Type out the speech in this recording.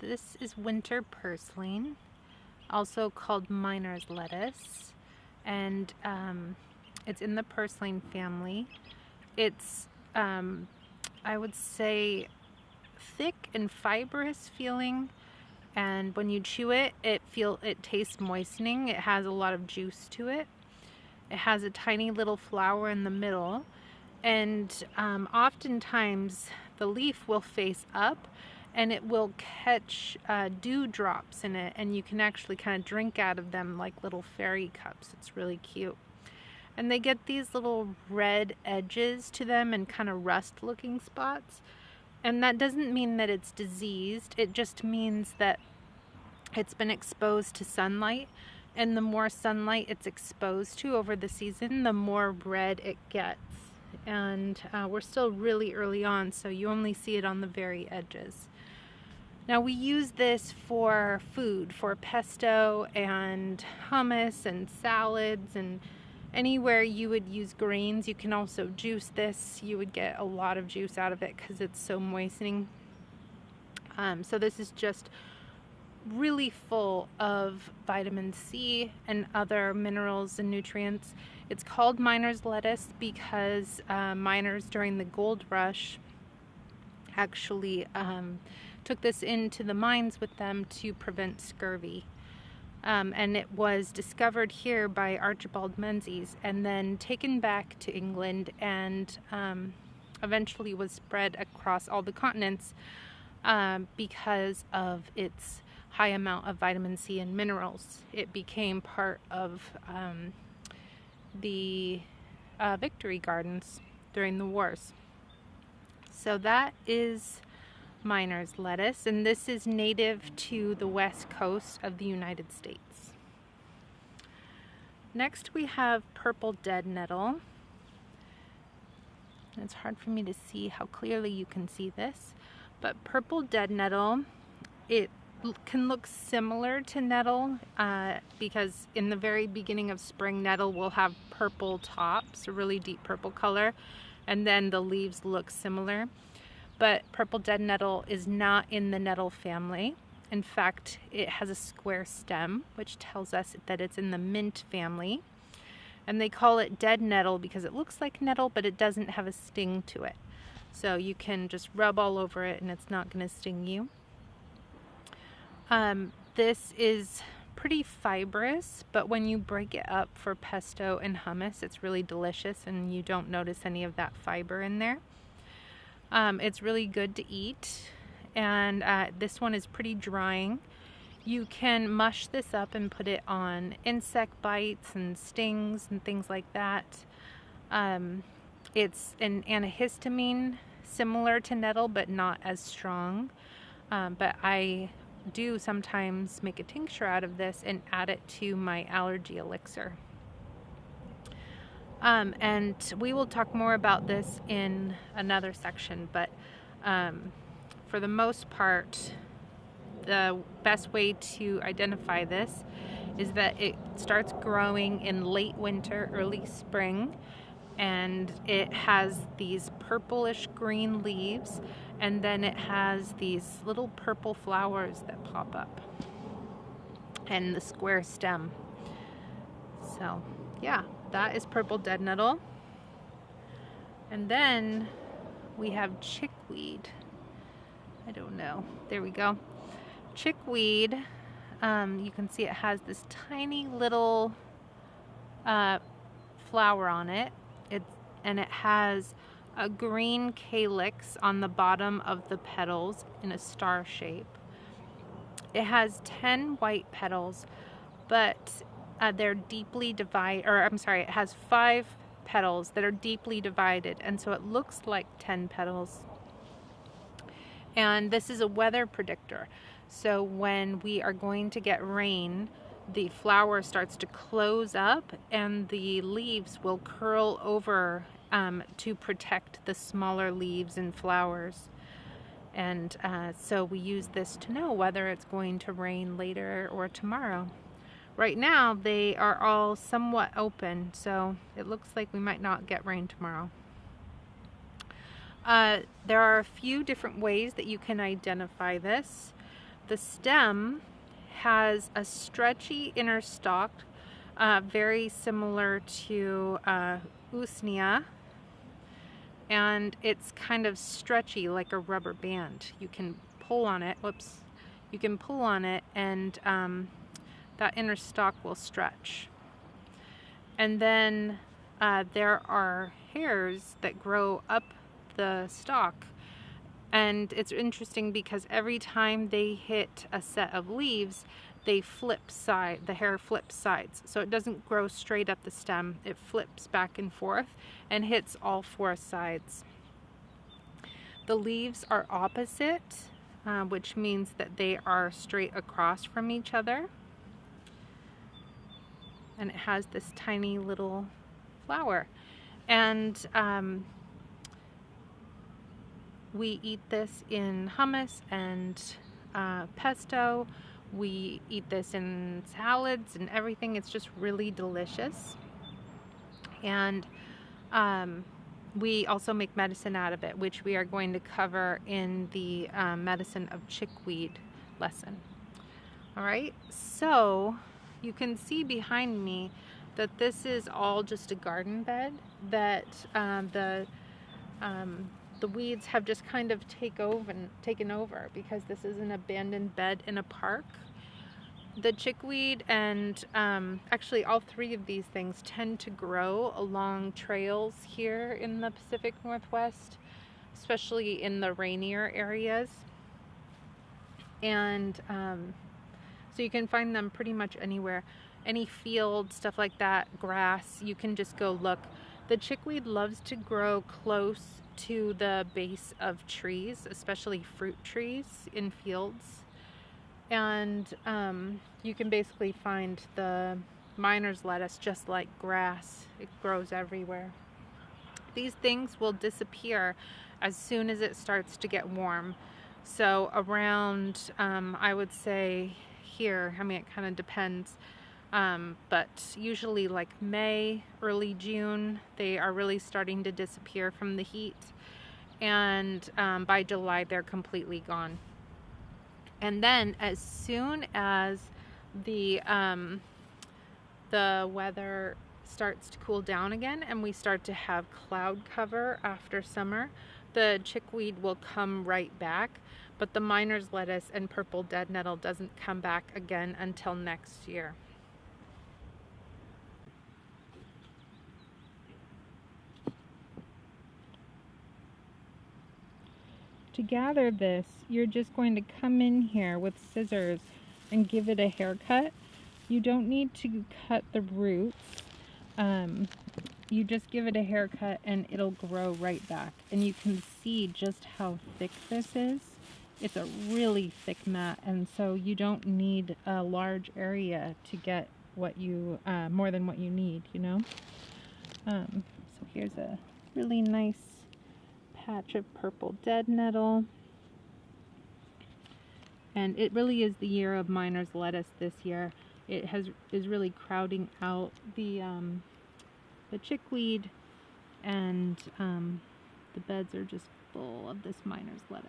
This is winter purslane, also called miner's lettuce, and it's in the purslane family. It's, I would say, thick and fibrous feeling, and when you chew it, it tastes moistening. It has a lot of juice to it. It has a tiny little flower in the middle, and oftentimes the leaf will face up and it will catch dewdrops in it, and you can actually kind of drink out of them like little fairy cups. It's really cute. And they get these little red edges to them and kind of rust looking spots. And that doesn't mean that it's diseased. It just means that it's been exposed to sunlight. And the more sunlight it's exposed to over the season, the more red it gets. And we're still really early on, so you only see it on the very edges. Now we use this for food, for pesto and hummus and salads, and anywhere you would use greens. You can also juice this. You would get a lot of juice out of it because it's so moistening. So this is just really full of vitamin C and other minerals and nutrients. It's called miner's lettuce because miners during the gold rush actually took this into the mines with them to prevent scurvy. And it was discovered here by Archibald Menzies and then taken back to England, and eventually was spread across all the continents because of its high amount of vitamin C and minerals. It became part of the Victory Gardens during the wars. So that is miner's lettuce, and this is native to the west coast of the United States. Next we have purple dead nettle. It's hard for me to see how clearly you can see this, but purple dead nettle, it can look similar to nettle because in the very beginning of spring, nettle will have purple tops, a really deep purple color, and then the leaves look similar. But purple dead nettle is not in the nettle family. In fact, it has a square stem, which tells us that it's in the mint family. And they call it dead nettle because it looks like nettle, but it doesn't have a sting to it. So you can just rub all over it and it's not going to sting you. This is pretty fibrous, but when you break it up for pesto and hummus, it's really delicious and you don't notice any of that fiber in there. It's really good to eat, and this one is pretty drying. You can mush this up and put it on insect bites and stings and things like that. It's an antihistamine similar to nettle, but not as strong. But I do sometimes make a tincture out of this and add it to my allergy elixir. And we will talk more about this in another section, but for the most part, the best way to identify this is that it starts growing in late winter, early spring, and it has these purplish green leaves, and then it has these little purple flowers that pop up and the square stem. So yeah, that is purple dead nettle. And then we have chickweed. I don't know. There we go. Chickweed, you can see it has this tiny little flower on it. And it has a green calyx on the bottom of the petals in a star shape. It has 10 white petals, but they're deeply divided, or I'm sorry, it has 5 petals that are deeply divided, and so it looks like 10 petals. And this is a weather predictor. So when we are going to get rain, the flower starts to close up and the leaves will curl over to protect the smaller leaves and flowers. And so we use this to know whether it's going to rain later or tomorrow. Right now they are all somewhat open, so it looks like we might not get rain tomorrow. There are a few different ways that you can identify this. The stem has a stretchy inner stalk, very similar to usnea, and it's kind of stretchy like a rubber band. You can pull on it, you can pull on it, and that inner stalk will stretch. And then there are hairs that grow up the stalk. And it's interesting because every time they hit a set of leaves, the hair flips sides. So it doesn't grow straight up the stem. It flips back and forth and hits all four sides. The leaves are opposite, which means that they are straight across from each other. And it has this tiny little flower. And we eat this in hummus and pesto. We eat this in salads and everything. It's just really delicious. And we also make medicine out of it, which we are going to cover in the medicine of chickweed lesson. All right, so you can see behind me that this is all just a garden bed that the weeds have just kind of taken over because this is an abandoned bed in a park. The chickweed and actually all three of these things tend to grow along trails here in the Pacific Northwest, especially in the rainier areas. And so you can find them pretty much anywhere. Any field, stuff like that, grass, you can just go look. The chickweed loves to grow close to the base of trees, especially fruit trees in fields. And you can basically find the miner's lettuce just like grass. It grows everywhere. These things will disappear as soon as it starts to get warm. So around, I would say here, I mean, it kind of depends, but usually like May, early June, they are really starting to disappear from the heat. And by July, they're completely gone. And then as soon as the weather starts to cool down again and we start to have cloud cover after summer, the chickweed will come right back, but the miner's lettuce and purple dead nettle doesn't come back again until next year. To gather this, you're just going to come in here with scissors and give it a haircut. You don't need to cut the roots. You just give it a haircut and it'll grow right back. And you can see just how thick this is. It's a really thick mat, and so you don't need a large area to get what you more than what you need, you know. So here's a really nice patch of purple dead nettle, and it really is the year of miner's lettuce this year. It is really crowding out the chickweed, and the beds are just full of this miner's lettuce.